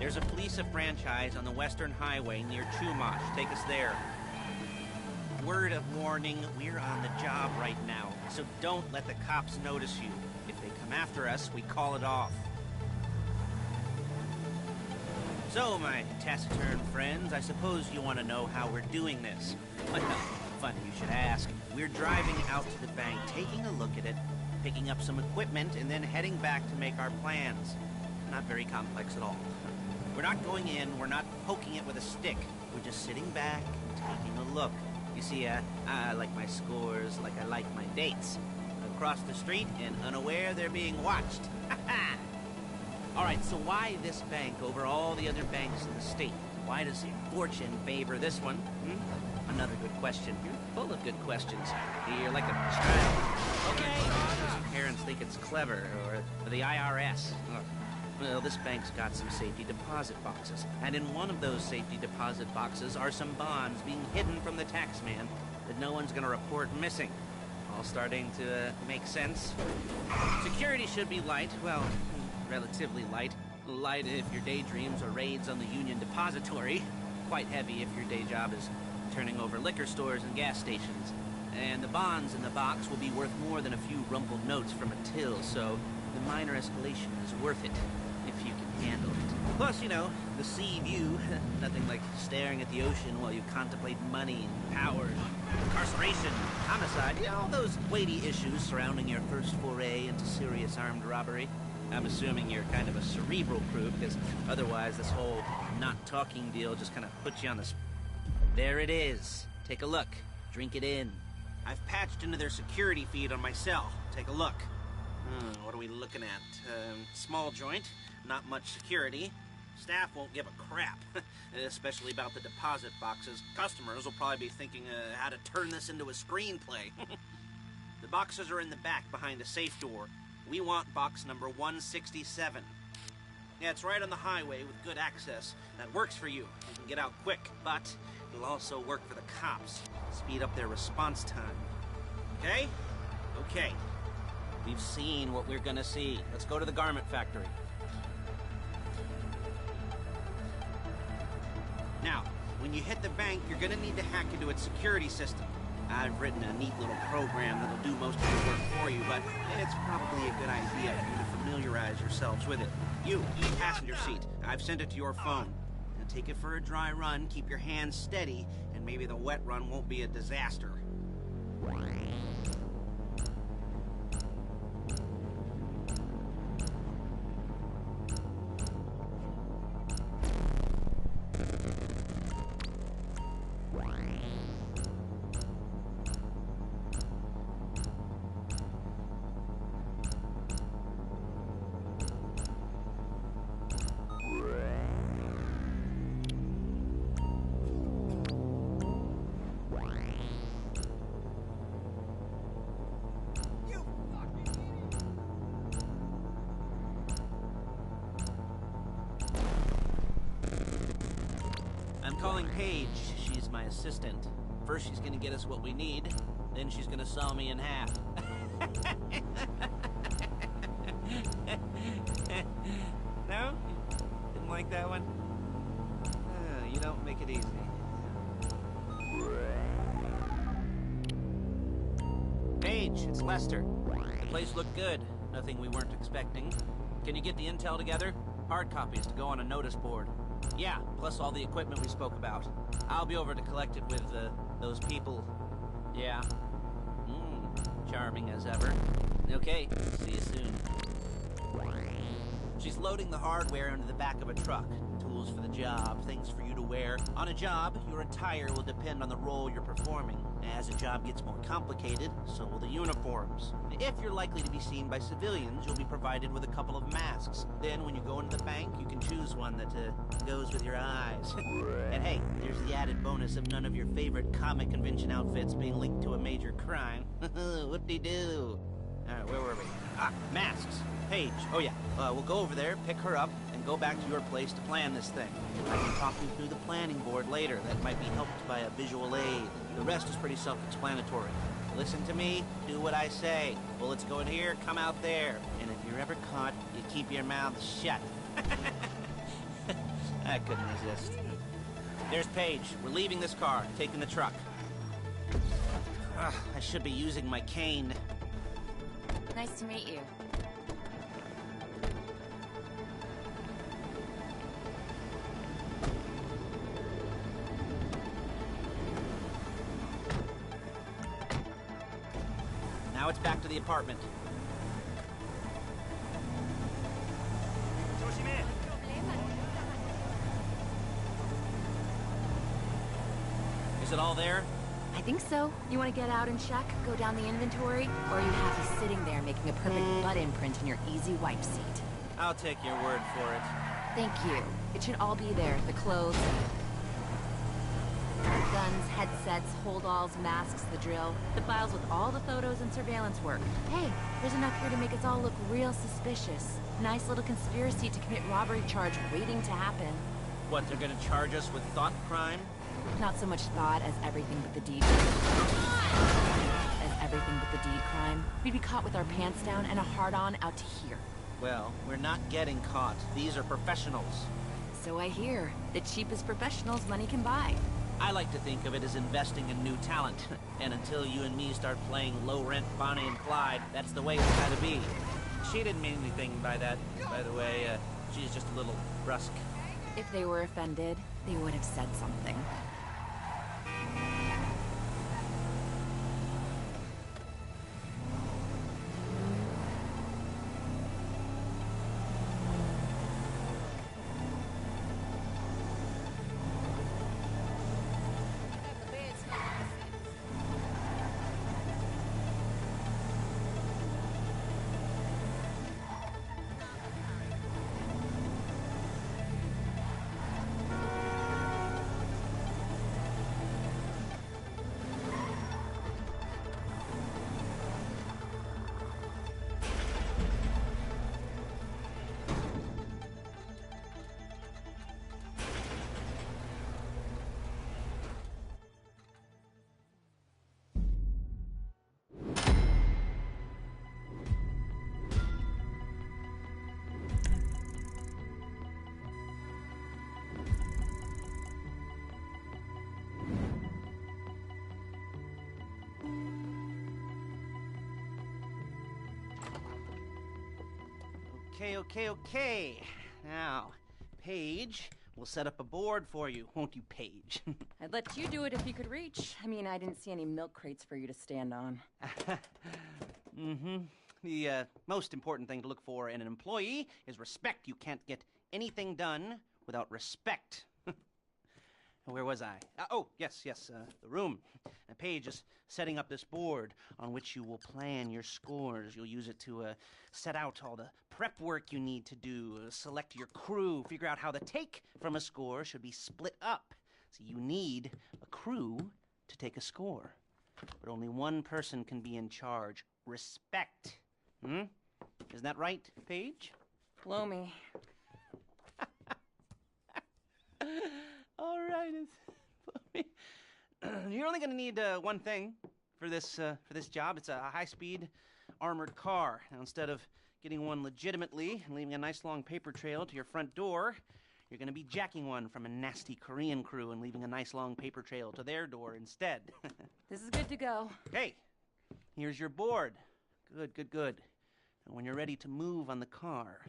There's a Fleece franchise on the Western Highway near Chumash. Take us there. Word of warning, we're on the job right now, so don't let the cops notice you. If they come after us, we call it off. So, my taciturn friends, I suppose you want to know how we're doing this. Well, funny you should ask. We're driving out to the bank, taking a look at it, picking up some equipment, and then heading back to make our plans. Not very complex at all. We're not going in, we're not poking it with a stick. We're just sitting back and taking a look. You see, I like my scores like I like my dates. Across the street and unaware they're being watched. All right, so why this bank over all the other banks in the state? Why does fortune favor this one? Another good question. You're full of good questions. You're like a child. Okay. Some parents think it's clever, or the IRS. Well, this bank's got some safety deposit boxes. And in one of those safety deposit boxes are some bonds being hidden from the tax man that no one's gonna report missing. All starting to make sense? Security should be light. Well, relatively light. Light if your daydreams are raids on the Union Depository. Quite heavy if your day job is turning over liquor stores and gas stations. And the bonds in the box will be worth more than a few rumpled notes from a till, so the minor escalation is worth it, if you can handle it. Plus, you know, the sea view. Nothing like staring at the ocean while you contemplate money and power, incarceration, homicide, you know, all those weighty issues surrounding your first foray into serious armed robbery. I'm assuming you're kind of a cerebral crew, because otherwise this whole not talking deal just kind of puts you on the There it is. Take a look. Drink it in. I've patched into their security feed on my cell. Take a look. What are we looking at? Small joint, not much security. Staff won't give a crap, especially about the deposit boxes. Customers will probably be thinking how to turn this into a screenplay. The boxes are in the back behind a safe door. We want box number 167. Yeah, it's right on the highway with good access. That works for you. You can get out quick, but it'll also work for the cops. Speed up their response time. Okay? Okay. We've seen what we're gonna see. Let's go to the garment factory. Now, when you hit the bank, you're gonna need to hack into its security system. I've written a neat little program that'll do most of the work for you, but it's probably a good idea for you to familiarize yourselves with it. You, in the passenger seat, I've sent it to your phone. Now take it for a dry run, keep your hands steady, and maybe the wet run won't be a disaster. Calling Paige. She's my assistant. First she's gonna get us what we need, then she's gonna saw me in half. No? Didn't like that one? You don't make it easy. Paige, it's Lester. The place looked good. Nothing we weren't expecting. Can you get the intel together? Hard copies to go on a notice board. Yeah, plus all the equipment we spoke about. I'll be over to collect it with, those people. Yeah. Charming as ever. Okay, see you soon. She's loading the hardware into the back of a truck. Tools for the job, things for you to wear. On a job, your attire will depend on the role you're performing. As the job gets more complicated, so will the uniforms. If you're likely to be seen by civilians, you'll be provided with a couple of masks. Then when you go into the bank, you can choose one that goes with your eyes. And hey, there's the added bonus of none of your favorite comic convention outfits being linked to a major crime. Whoop-de-doo. Where were we? Masks. Paige. Oh yeah, we'll go over there, pick her up, and go back to your place to plan this thing. I can talk you through the planning board later. That might be helped by a visual aid. The rest is pretty self-explanatory. Listen to me, do what I say. Bullets go in here, come out there. And if you're ever caught, you keep your mouth shut. I couldn't resist. There's Paige. We're leaving this car, taking the truck. Ugh, I should be using my cane. Nice to meet you. Now it's back to the apartment. Is it all there? I think so. You want to get out and check? Go down the inventory? Or are you happy sitting there making a perfect butt imprint in your easy wipe seat? I'll take your word for it. Thank you. It should all be there. The clothes, guns, headsets, holdalls, masks, the drill. The files with all the photos and surveillance work. Hey, there's enough here to make us all look real suspicious. Nice little conspiracy to commit robbery charge waiting to happen. What, they're gonna charge us with thought crime? Not so much thought as everything but the deed. As everything but the deed crime. We'd be caught with our pants down and a hard-on out to here. Well, we're not getting caught. These are professionals. So I hear. The cheapest professionals money can buy. I like to think of it as investing in new talent. And until you and me start playing low-rent Bonnie and Clyde, that's the way it's gotta be. She didn't mean anything by that, by the way. She's just a little brusque. If they were offended, they would have said something. Okay. Now, Paige, we'll set up a board for you, won't you, Paige? I'd let you do it if you could reach. I mean, I didn't see any milk crates for you to stand on. The most important thing to look for in an employee is respect. You can't get anything done without respect. Where was I? Yes, the room. Paige is setting up this board on which you will plan your scores. You'll use it to set out all the prep work you need to do, select your crew, figure out how the take from a score should be split up. So you need a crew to take a score. But only one person can be in charge. Respect. Isn't that right, Paige? Blow me. All right, you're only going to need one thing for this job. It's a high-speed armored car. Now, instead of getting one legitimately and leaving a nice long paper trail to your front door, you're going to be jacking one from a nasty Korean crew and leaving a nice long paper trail to their door instead. This is good to go. Hey, here's your board. Good. And when you're ready to move on the car,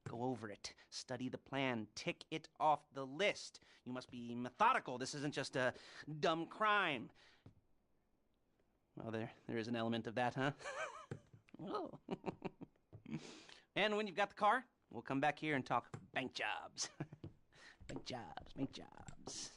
go over it, study the plan, tick it off the list. You must be methodical. This isn't just a dumb crime. Well, there is an element of that, huh? Oh. And when you've got the car, we'll come back here and talk bank jobs. Bank jobs.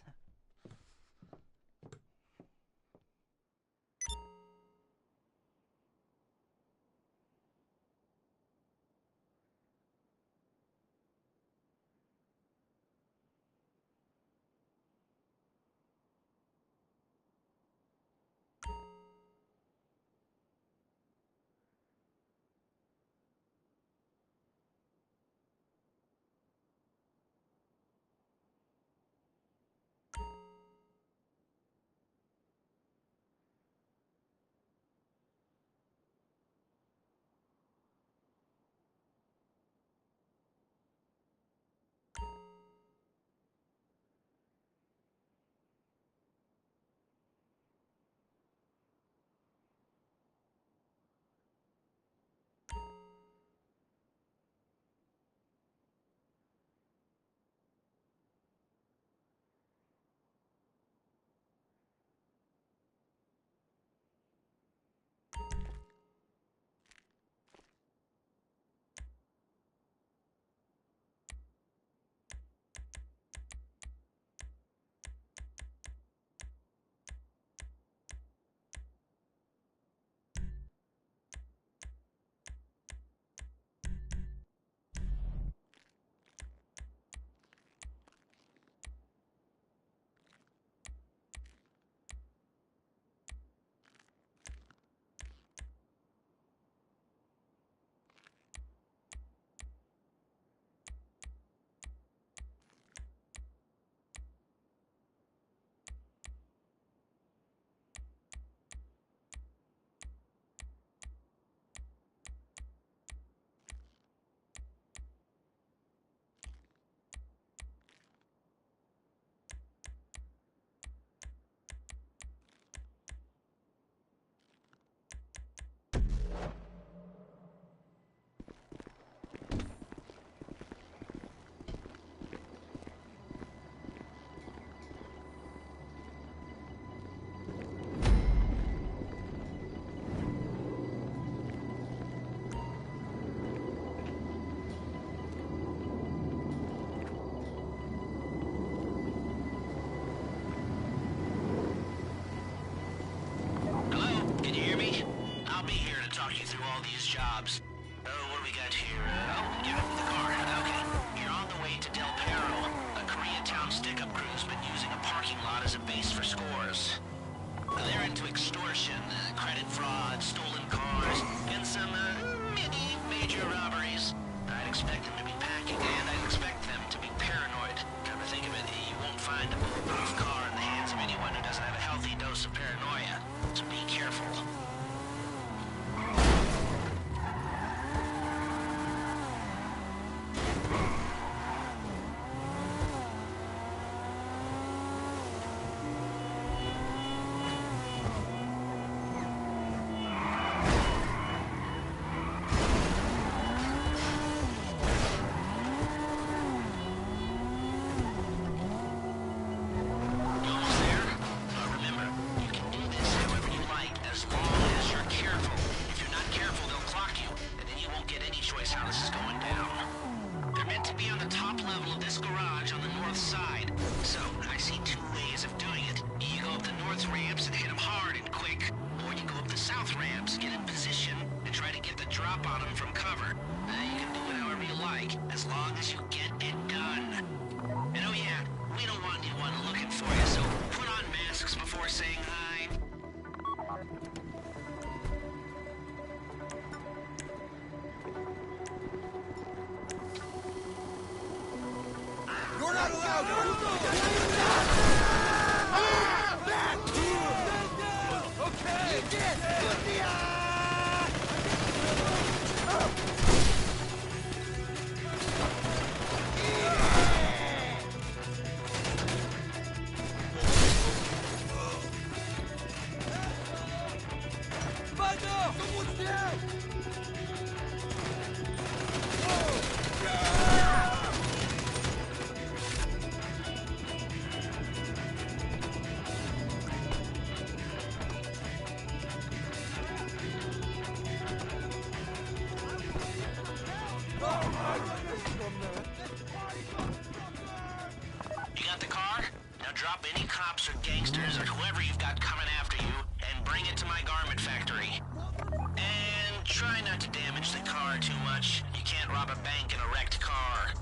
talk you through all these jobs. Oh, what do we got here? The car. Okay. You're on the way to Del Perro. A Koreatown stick-up crew's been using a parking lot as a base for scores. They're into extortion, credit fraud, stolen cars, and some, major robberies. I'd expect them to be packing, and I'd expect them to be paranoid. Come to think of it, you won't find a bulletproof car in the hands of anyone who doesn't have a healthy dose of paranoia. So be careful. As long as you get it done. And oh yeah, we don't want anyone looking for you, so put on masks before saying hi. You're not allowed to Okay! You got the car? Now drop any cops or gangsters or whoever you've got coming after you and bring it to my garment factory. And try not to damage the car too much. You can't rob a bank in a wrecked car.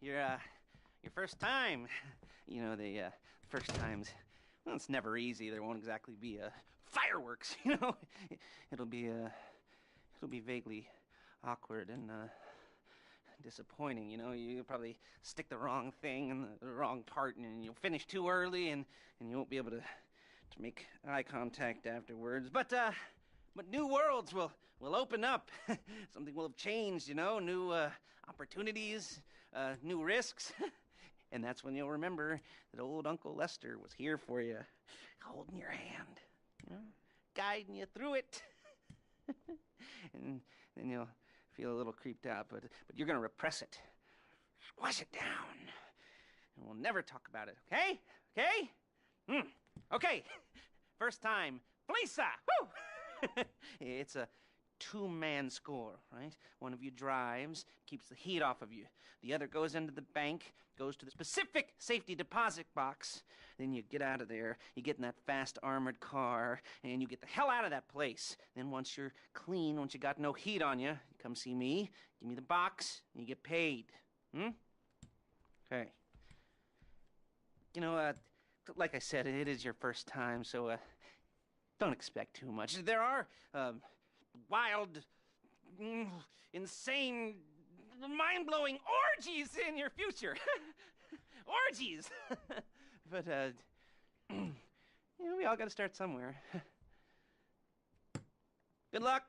your first time. You know, the first times, well, it's never easy. There won't exactly be fireworks, you know. It'll be vaguely awkward and disappointing, you know. You'll probably stick the wrong thing in the wrong part, and you'll finish too early, and you won't be able to make eye contact afterwards. But new worlds will open up. Something will have changed, you know. New opportunities, new risks. And that's when you'll remember that old Uncle Lester was here for you, holding your hand, you know, guiding you through it. And then you'll feel a little creeped out, but you're gonna repress it, squash it down, and we'll never talk about it. Okay? Okay? Okay. First time, Felisa. Woo! It's a two-man score, right? One of you drives, keeps the heat off of you. The other goes into the bank, goes to the specific safety deposit box. Then you get out of there, you get in that fast armored car, and you get the hell out of that place. Then once you're clean, once you got no heat on you, come see me, give me the box, and you get paid. Okay. You know, like I said, it is your first time, so don't expect too much. There are wild, insane, mind-blowing orgies in your future. Orgies! But, you know, we all gotta start somewhere. Good luck!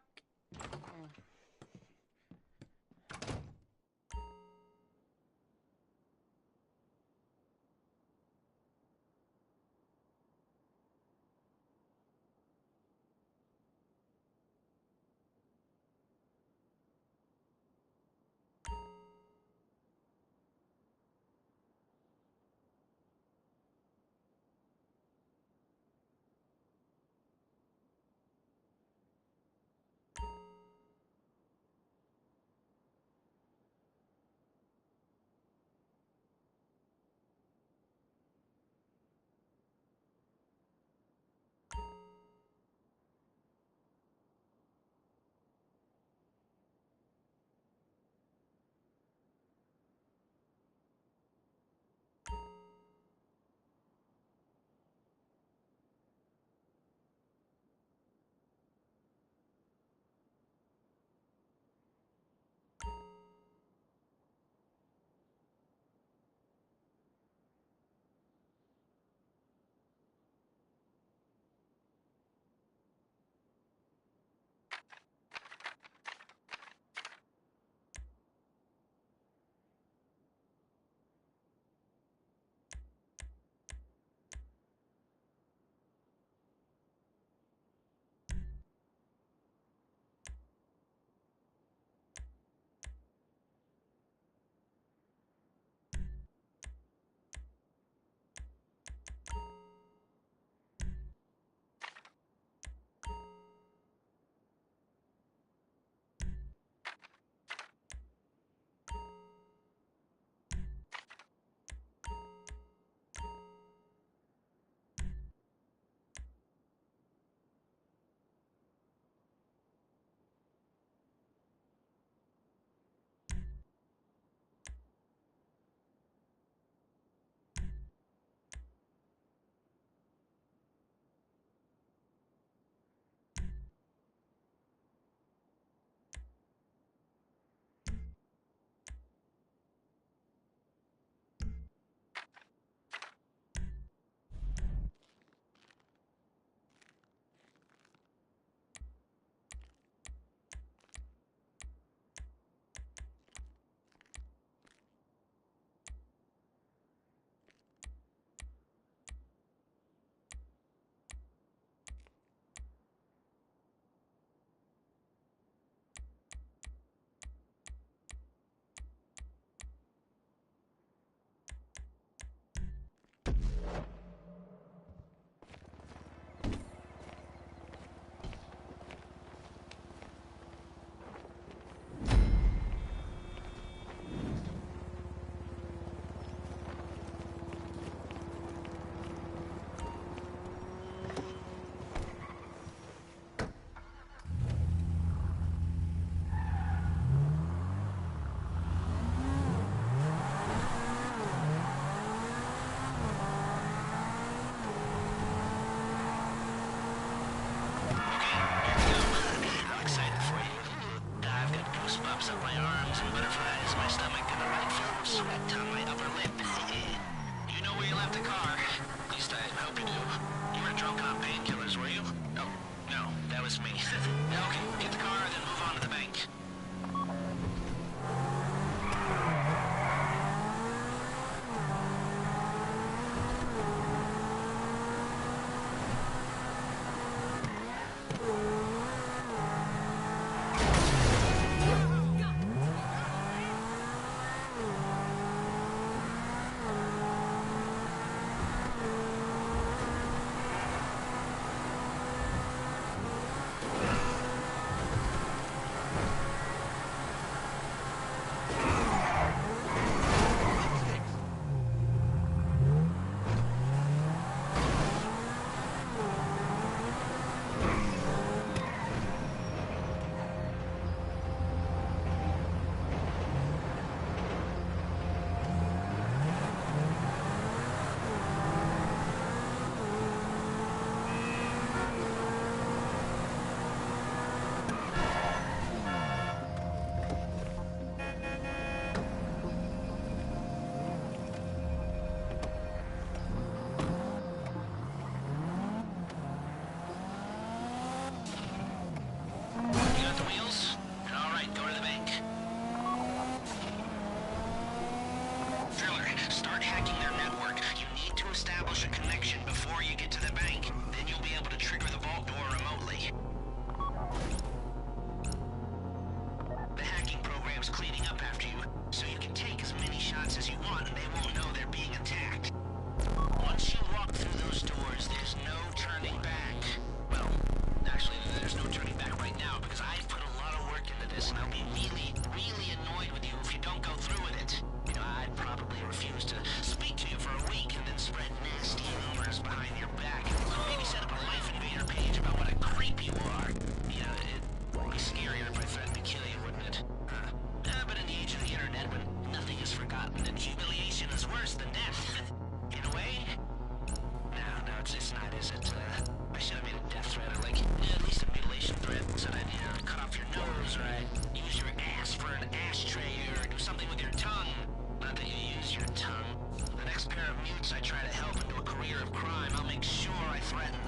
chance I try to help into a career of crime, I'll make sure I threaten.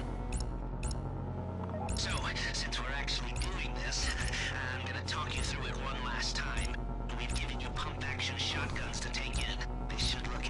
So, since we're actually doing this, I'm gonna talk you through it one last time. We've given you pump-action shotguns to take in. They should look